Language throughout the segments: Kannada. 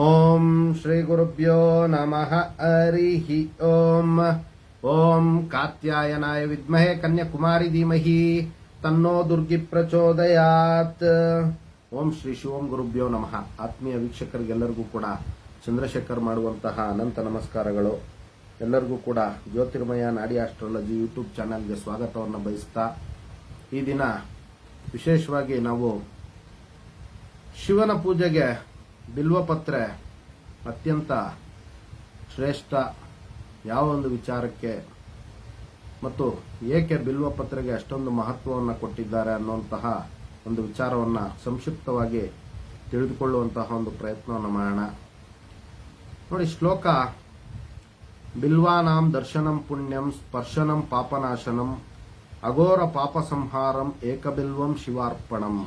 ಓಂ ಶ್ರೀ ಗುರುಭ್ಯೋ ನಮಃ ಹರಿಃ ಓಂ. ಓಂ ಕಾತ್ಯಾಯನಾಯ ವಿದ್ಮಹೇ ಕನ್ಯಾಕುಮಾರಿ ಧೀಮಹಿ ತನ್ನೋ ದುರ್ಗಿ ಪ್ರಚೋದಯಾತ್. ಓಂ ಶ್ರೀ ಶಿವಂ ಗುರುಭ್ಯೋ ನಮಃ. ಆತ್ಮೀಯ ವೀಕ್ಷಕರಿಗೆಲ್ಲರಿಗೂ ಕೂಡ ಚಂದ್ರಶೇಖರ್ ಮಾಡುವಂತಹ ಅನಂತ ನಮಸ್ಕಾರಗಳು. ಎಲ್ಲರಿಗೂ ಕೂಡ ಜ್ಯೋತಿರ್ಮಯ ನಾಡಿ ಆಸ್ಟ್ರಾಲಜಿ ಯೂಟ್ಯೂಬ್ ಚಾನೆಲ್ಗೆ ಸ್ವಾಗತವನ್ನು ಬಯಸ್ತಾ, ಈ ದಿನ ವಿಶೇಷವಾಗಿ ನಾವು ಶಿವನ ಪೂಜೆಗೆ ಬಿಲ್ವಪತ್ರೆ ಅತ್ಯಂತ ಶ್ರೇಷ್ಠ, ಯಾವ ಒಂದು ವಿಚಾರಕ್ಕೆ ಮತ್ತು ಏಕೆ ಬಿಲ್ವಪತ್ರೆಗೆ ಅಷ್ಟೊಂದು ಮಹತ್ವವನ್ನು ಕೊಟ್ಟಿದ್ದಾರೆ ಅನ್ನುವಂತಹ ಒಂದು ವಿಚಾರವನ್ನು ಸಂಕ್ಷಿಪ್ತವಾಗಿ ತಿಳಿದುಕೊಳ್ಳುವಂತಹ ಒಂದು ಪ್ರಯತ್ನವನ್ನು ಮಾಡೋಣ. ನೋಡಿ, ಶ್ಲೋಕ: ಬಿಲ್ವಾನಾಂ ದರ್ಶನಂ ಪುಣ್ಯಂ ಸ್ಪರ್ಶನಂ ಪಾಪನಾಶನಂ ಅಘೋರ ಪಾಪ ಸಂಹಾರಂ ಏಕಬಿಲ್ವಂ ಶಿವಾರ್ಪಣಂ.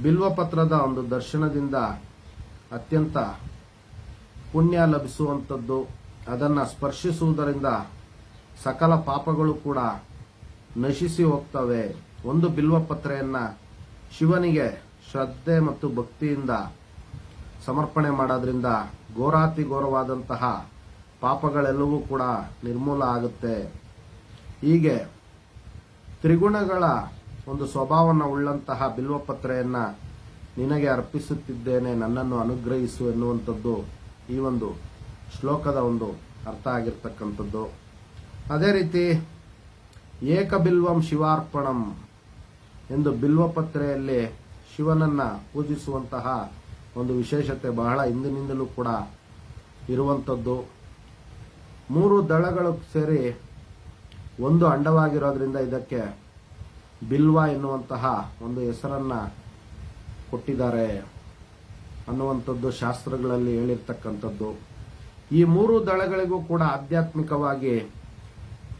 ಬಿಲ್ವಪತ್ರದ ಒಂದು ದರ್ಶನದಿಂದ ಅತ್ಯಂತ ಪುಣ್ಯ ಲಭಿಸುವಂಥದ್ದು, ಅದನ್ನು ಸ್ಪರ್ಶಿಸುವುದರಿಂದ ಸಕಲ ಪಾಪಗಳು ಕೂಡ ನಶಿಸಿ ಹೋಗ್ತವೆ. ಒಂದು ಬಿಲ್ವಪತ್ರೆಯನ್ನ ಶಿವನಿಗೆ ಶ್ರದ್ಧೆ ಮತ್ತು ಭಕ್ತಿಯಿಂದ ಸಮರ್ಪಣೆ ಮಾಡೋದ್ರಿಂದ ಘೋರಾತಿ ಘೋರವಾದಂತಹ ಪಾಪಗಳೆಲ್ಲವೂ ಕೂಡ ನಿರ್ಮೂಲ ಆಗುತ್ತೆ. ಹೀಗೆ ತ್ರಿಗುಣಗಳ ಒಂದು ಸ್ವಭಾವವನ್ನು ಉಳ್ಳಂತಹ ಬಿಲ್ವಪತ್ರೆಯನ್ನ ನಿನಗೆ ಅರ್ಪಿಸುತ್ತಿದ್ದೇನೆ, ನನ್ನನ್ನು ಅನುಗ್ರಹಿಸು ಎನ್ನುವಂಥದ್ದು ಈ ಒಂದು ಶ್ಲೋಕದ ಒಂದು ಅರ್ಥ ಆಗಿರ್ತಕ್ಕಂಥದ್ದು. ಅದೇ ರೀತಿ ಏಕಬಿಲ್ವಂ ಶಿವಾರ್ಪಣಂ ಎಂದು ಬಿಲ್ವಪತ್ರೆಯಲ್ಲಿ ಶಿವನನ್ನ ಪೂಜಿಸುವಂತಹ ಒಂದು ವಿಶೇಷತೆ ಬಹಳ ಹಿಂದಿನಿಂದಲೂ ಕೂಡ ಇರುವಂಥದ್ದು. 3 ದಳಗಳು ಸೇರಿ ಒಂದು ಅಂಡವಾಗಿರೋದ್ರಿಂದ ಇದಕ್ಕೆ ಬಿಲ್ವ ಎನ್ನುವಂತಹ ಒಂದು ಹೆಸರನ್ನ ಕೊಟ್ಟಿದ್ದಾರೆ ಅನ್ನುವಂಥದ್ದು ಶಾಸ್ತ್ರಗಳಲ್ಲಿ ಹೇಳಿರ್ತಕ್ಕಂಥದ್ದು. ಈ 3 ದಳಗಳಿಗೂ ಕೂಡ ಆಧ್ಯಾತ್ಮಿಕವಾಗಿ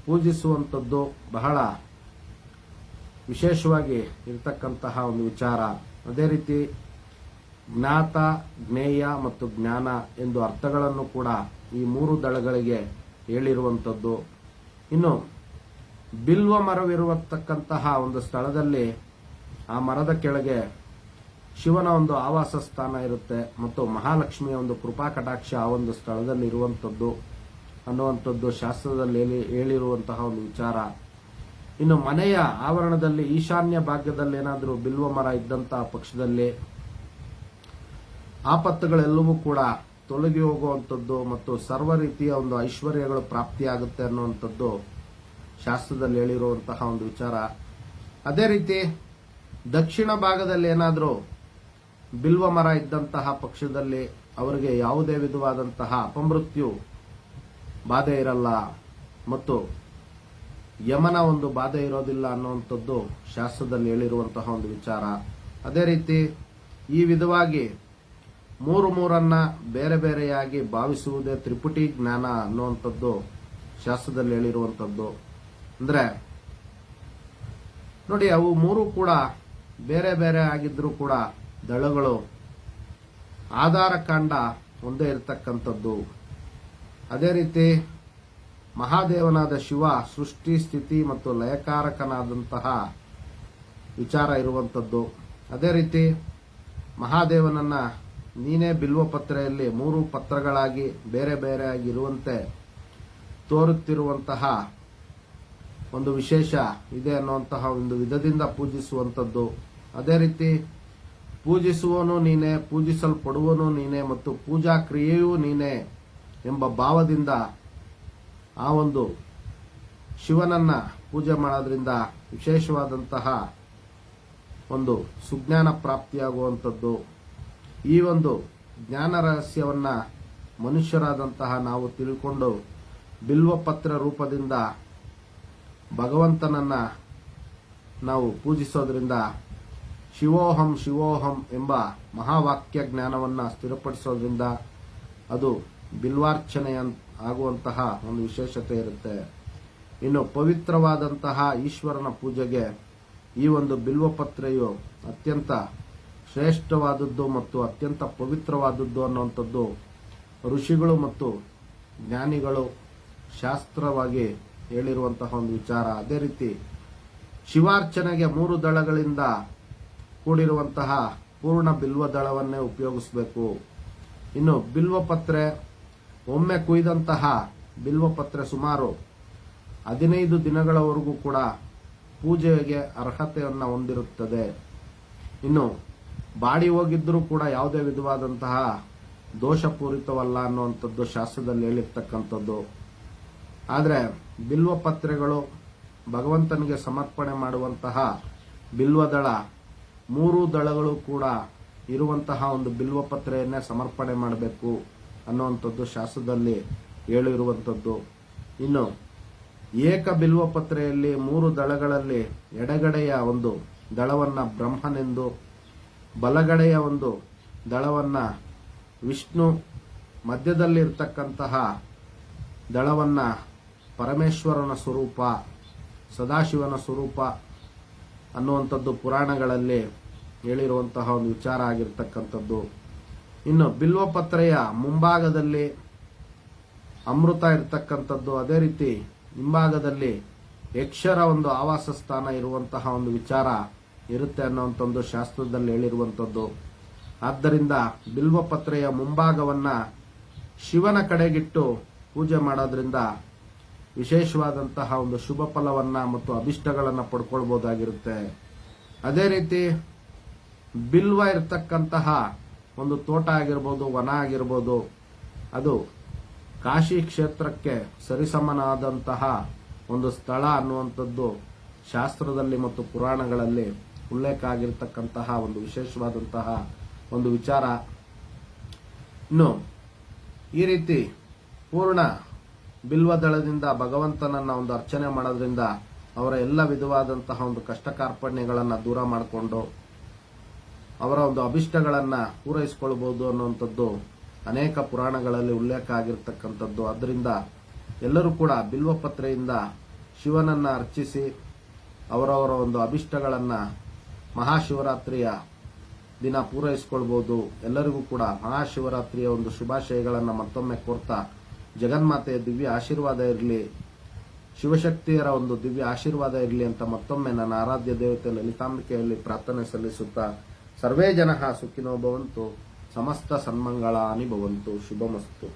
ಪೂಜಿಸುವಂಥದ್ದು ಬಹಳ ವಿಶೇಷವಾಗಿ ಇರತಕ್ಕಂತಹ ಒಂದು ವಿಚಾರ. ಅದೇ ರೀತಿ ಜ್ಞಾತ, ಜ್ಞೇಯ ಮತ್ತು ಜ್ಞಾನ ಎಂದು ಅರ್ಥಗಳನ್ನು ಕೂಡ ಈ 3 ದಳಗಳಿಗೆ ಹೇಳಿರುವಂಥದ್ದು. ಇನ್ನು ಬಿಲ್ವ ಮರವಿರುವತಕ್ಕಂತಹ ಒಂದು ಸ್ಥಳದಲ್ಲಿ ಆ ಮರದ ಕೆಳಗೆ ಶಿವನ ಒಂದು ಆವಾಸ ಸ್ಥಾನ ಇರುತ್ತೆ ಮತ್ತು ಮಹಾಲಕ್ಷ್ಮಿಯ ಒಂದು ಕೃಪಾ ಕಟಾಕ್ಷ ಆ ಒಂದು ಸ್ಥಳದಲ್ಲಿ ಇರುವಂಥದ್ದು ಅನ್ನುವಂಥದ್ದು ಶಾಸ್ತ್ರದಲ್ಲಿ ಹೇಳಿರುವಂತಹ ಒಂದು ವಿಚಾರ. ಇನ್ನು ಮನೆಯ ಆವರಣದಲ್ಲಿ ಈಶಾನ್ಯ ಭಾಗದಲ್ಲಿ ಏನಾದರೂ ಬಿಲ್ವ ಮರ ಇದ್ದಂತಹ ಪಕ್ಷದಲ್ಲಿ ಆಪತ್ತುಗಳೆಲ್ಲವೂ ಕೂಡ ತೊಲಗಿ ಹೋಗುವಂಥದ್ದು ಮತ್ತು ಸರ್ವ ರೀತಿಯ ಒಂದು ಐಶ್ವರ್ಯಗಳು ಪ್ರಾಪ್ತಿಯಾಗುತ್ತೆ ಅನ್ನುವಂಥದ್ದು ಶಾಸ್ತ್ರದಲ್ಲಿ ಹೇಳಿರುವಂತಹ ಒಂದು ವಿಚಾರ. ಅದೇ ರೀತಿ ದಕ್ಷಿಣ ಭಾಗದಲ್ಲಿ ಏನಾದರೂ ಬಿಲ್ವ ಮರ ಇದ್ದಂತಹ ಪಕ್ಷದಲ್ಲಿ ಅವರಿಗೆ ಯಾವುದೇ ವಿಧವಾದಂತಹ ಅಪಮೃತ್ಯು ಬಾಧೆ ಇರಲ್ಲ ಮತ್ತು ಯಮನ ಒಂದು ಬಾಧೆ ಇರೋದಿಲ್ಲ ಅನ್ನುವಂಥದ್ದು ಶಾಸ್ತ್ರದಲ್ಲಿ ಹೇಳಿರುವಂತಹ ಒಂದು ವಿಚಾರ. ಅದೇ ರೀತಿ ಈ ವಿಧವಾಗಿ 3 ಬೇರೆ ಬೇರೆಯಾಗಿ ಭಾವಿಸುವುದೇ ತ್ರಿಪುಟಿ ಜ್ಞಾನ ಅನ್ನುವಂಥದ್ದು ಶಾಸ್ತ್ರದಲ್ಲಿ ಹೇಳಿರುವಂಥದ್ದು. ಅಂದ್ರೆ ನೋಡಿ, ಅವು 3 ಕೂಡ ಬೇರೆ ಬೇರೆ ಆಗಿದ್ರೂ ಕೂಡ ದಳಗಳು ಆಧಾರ ಕಾಂಡ ಒಂದೇ ಇರತಕ್ಕಂಥದ್ದು. ಅದೇ ರೀತಿ ಮಹಾದೇವನಾದ ಶಿವ ಸೃಷ್ಟಿ, ಸ್ಥಿತಿ ಮತ್ತು ಲಯಕಾರಕನಾದಂತಹ ವಿಚಾರ ಇರುವಂಥದ್ದು. ಅದೇ ರೀತಿ ಮಹಾದೇವನನ್ನ ನೀನೇ ಬಿಲ್ವಪತ್ರೆಯಲ್ಲಿ 3 ಪತ್ರಗಳಾಗಿ ಬೇರೆ ಬೇರೆಯಾಗಿ ಇರುವಂತೆ ತೋರುತ್ತಿರುವಂತಹ ಒಂದು ವಿಶೇಷ ಇದೆ ಅನ್ನುವಂತಹ ಒಂದು ವಿಧದಿಂದ ಪೂಜಿಸುವಂಥದ್ದು. ಅದೇ ರೀತಿ ಪೂಜಿಸುವನು ನೀನೆ, ಪೂಜಿಸಲ್ಪಡುವನು ನೀನೆ ಮತ್ತು ಪೂಜಾ ಕ್ರಿಯೆಯೂ ನೀನೆ ಎಂಬ ಭಾವದಿಂದ ಆ ಒಂದು ಶಿವನನ್ನ ಪೂಜೆ ಮಾಡೋದ್ರಿಂದ ವಿಶೇಷವಾದಂತಹ ಒಂದು ಸುಜ್ಞಾನ ಪ್ರಾಪ್ತಿಯಾಗುವಂಥದ್ದು. ಈ ಒಂದು ಜ್ಞಾನ ರಹಸ್ಯವನ್ನ ಮನುಷ್ಯರಾದಂತಹ ನಾವು ತಿಳ್ಕೊಂಡು ಬಿಲ್ವಪತ್ರ ರೂಪದಿಂದ ಭಗವಂತನನ್ನ ನಾವು ಪೂಜಿಸೋದ್ರಿಂದ ಶಿವೋಹಂ ಶಿವೋಹಂ ಎಂಬ ಮಹಾವಾಕ್ಯ ಜ್ಞಾನವನ್ನ ಸ್ಥಿರಪಡಿಸೋದ್ರಿಂದ ಅದು ಬಿಲ್ವಾರ್ಚನೆ ಆಗುವಂತಹ ಒಂದು ವಿಶೇಷತೆ ಇರುತ್ತೆ. ಇನ್ನು ಪವಿತ್ರವಾದಂತಹ ಈಶ್ವರನ ಪೂಜೆಗೆ ಈ ಒಂದು ಬಿಲ್ವಪತ್ರೆಯು ಅತ್ಯಂತ ಶ್ರೇಷ್ಠವಾದದ್ದು ಮತ್ತು ಅತ್ಯಂತ ಪವಿತ್ರವಾದದ್ದು ಅನ್ನುವಂಥದ್ದು ಋಷಿಗಳು ಮತ್ತು ಜ್ಞಾನಿಗಳು ಶಾಸ್ತ್ರವಾಗಿ ಹೇಳಿರುವಂತಹ ಒಂದು ವಿಚಾರ. ಅದೇ ರೀತಿ ಶಿವಾರ್ಚನೆಗೆ 3 ದಳಗಳಿಂದ ಕೂಡಿರುವಂತಹ ಪೂರ್ಣ ಬಿಲ್ವ ದಳವನ್ನೇ ಉಪಯೋಗಿಸಬೇಕು. ಇನ್ನು ಬಿಲ್ವ ಪತ್ರೆ, ಒಮ್ಮೆ ಕುಯ್ದಂತಹ ಬಿಲ್ವ ಪತ್ರೆ ಸುಮಾರು 15 ದಿನಗಳವರೆಗೂ ಕೂಡ ಪೂಜೆಗೆ ಅರ್ಹತೆಯನ್ನು ಹೊಂದಿರುತ್ತದೆ. ಇನ್ನು ಬಾಡಿ ಹೋಗಿದ್ರೂ ಕೂಡ ಯಾವುದೇ ವಿಧವಾದಂತಹ ದೋಷಪೂರಿತವಲ್ಲ ಅನ್ನುವಂಥದ್ದು ಶಾಸ್ತ್ರದಲ್ಲಿ ಹೇಳಿರ್ತಕ್ಕಂಥದ್ದು. ಆದರೆ ಬಿಲ್ವ ಪತ್ರೆಗಳು ಭಗವಂತನಿಗೆ ಸಮರ್ಪಣೆ ಮಾಡುವಂತಹ ಬಿಲ್ವದಳ 3 ದಳಗಳು ಕೂಡ ಇರುವಂತಹ ಒಂದು ಬಿಲ್ವ ಪತ್ರೆಯನ್ನೇ ಸಮರ್ಪಣೆ ಮಾಡಬೇಕು ಅನ್ನುವಂಥದ್ದು ಶಾಸ್ತ್ರದಲ್ಲಿ ಹೇಳಿರುವಂಥದ್ದು. ಇನ್ನು ಏಕ ಬಿಲ್ವ ಪತ್ರೆಯಲ್ಲಿ 3 ದಳಗಳಲ್ಲಿ ಎಡಗಡೆಯ ಒಂದು ದಳವನ್ನ ಬ್ರಹ್ಮನೆಂದು, ಬಲಗಡೆಯ ಒಂದು ದಳವನ್ನ ವಿಷ್ಣು, ಮಧ್ಯದಲ್ಲಿರ್ತಕ್ಕಂತಹ ದಳವನ್ನ ಪರಮೇಶ್ವರನ ಸ್ವರೂಪ, ಸದಾಶಿವನ ಸ್ವರೂಪ ಅನ್ನುವಂಥದ್ದು ಪುರಾಣಗಳಲ್ಲಿ ಹೇಳಿರುವಂತಹ ಒಂದು ವಿಚಾರ ಆಗಿರ್ತಕ್ಕಂಥದ್ದು. ಇನ್ನು ಬಿಲ್ವಪತ್ರೆಯ ಮುಂಭಾಗದಲ್ಲಿ ಅಮೃತ ಇರತಕ್ಕಂಥದ್ದು, ಅದೇ ರೀತಿ ಹಿಂಭಾಗದಲ್ಲಿ ಯಕ್ಷರ ಒಂದು ಆವಾಸ ಸ್ಥಾನ ಇರುವಂತಹ ಒಂದು ವಿಚಾರ ಇರುತ್ತೆ ಅನ್ನುವಂಥ ಒಂದು ಶಾಸ್ತ್ರದಲ್ಲಿ ಹೇಳಿರುವಂಥದ್ದು. ಆದ್ದರಿಂದ ಬಿಲ್ವಪತ್ರೆಯ ಮುಂಭಾಗವನ್ನ ಶಿವನ ಕಡೆಗಿಟ್ಟು ಪೂಜೆ ಮಾಡೋದ್ರಿಂದ ವಿಶೇಷವಾದಂತಹ ಒಂದು ಶುಭ ಫಲವನ್ನ ಮತ್ತು ಅಭಿಷ್ಟಗಳನ್ನ ಪಡ್ಕೊಳ್ಬಹುದಾಗಿರುತ್ತೆ. ಅದೇ ರೀತಿ ಬಿಲ್ವ ಇರತಕ್ಕಂತಹ ಒಂದು ತೋಟ ಆಗಿರ್ಬೋದು, ವನ ಆಗಿರ್ಬೋದು, ಅದು ಕಾಶಿ ಕ್ಷೇತ್ರಕ್ಕೆ ಸರಿಸಮನಾದಂತಹ ಒಂದು ಸ್ಥಳ ಅನ್ನುವಂಥದ್ದು ಶಾಸ್ತ್ರದಲ್ಲಿ ಮತ್ತು ಪುರಾಣಗಳಲ್ಲಿ ಉಲ್ಲೇಖ ಆಗಿರತಕ್ಕಂತಹ ಒಂದು ವಿಶೇಷವಾದಂತಹ ಒಂದು ವಿಚಾರ. ಇನ್ನು ಈ ರೀತಿ ಪೂರ್ಣ ಬಿಲ್ವದಳದಿಂದ ಭಗವಂತನನ್ನ ಒಂದು ಅರ್ಚನೆ ಮಾಡೋದ್ರಿಂದ ಅವರ ಎಲ್ಲ ವಿಧವಾದಂತಹ ಒಂದು ಕಷ್ಟ ಕಾರ್ಪಣ್ಯಗಳನ್ನು ದೂರ ಮಾಡಿಕೊಂಡು ಅವರ ಒಂದು ಅಭಿಷ್ಟಗಳನ್ನ ಪೂರೈಸಿಕೊಳ್ಬಹುದು ಅನ್ನುವಂಥದ್ದು ಅನೇಕ ಪುರಾಣಗಳಲ್ಲಿ ಉಲ್ಲೇಖ ಆಗಿರ್ತಕ್ಕಂಥದ್ದು. ಅದರಿಂದ ಎಲ್ಲರೂ ಕೂಡ ಬಿಲ್ವಪತ್ರೆಯಿಂದ ಶಿವನನ್ನ ಅರ್ಚಿಸಿ ಅವರವರ ಒಂದು ಅಭಿಷ್ಟಗಳನ್ನ ಮಹಾಶಿವರಾತ್ರಿಯ ದಿನ ಪೂರೈಸಿಕೊಳ್ಬಹುದು. ಎಲ್ಲರಿಗೂ ಕೂಡ ಮಹಾಶಿವರಾತ್ರಿಯ ಒಂದು ಶುಭಾಶಯಗಳನ್ನು ಮತ್ತೊಮ್ಮೆ ಕೋರ್ತಾ ಜಗನ್ಮಾತೆಯ ದಿವ್ಯ ಆಶೀರ್ವಾದ ಇರಲಿ, ಶಿವಶಕ್ತಿಯರ ಒಂದು ದಿವ್ಯ ಆಶೀರ್ವಾದ ಇರಲಿ ಅಂತ ಮತ್ತೊಮ್ಮೆ ನನ್ನ ಆರಾಧ್ಯ ದೇವತೆ ಲಲಿತಾಂಬಿಕೆಯಲ್ಲಿ ಪ್ರಾರ್ಥನೆ ಸಲ್ಲಿಸುತ್ತಾ ಸರ್ವೇ ಜನಃ ಸುಖಿನೋ ಭವಂತು, ಸಮಸ್ತ ಸನ್ಮಂಗಳಾನಿ ಭವಂತು, ಶುಭಮಸ್ತು.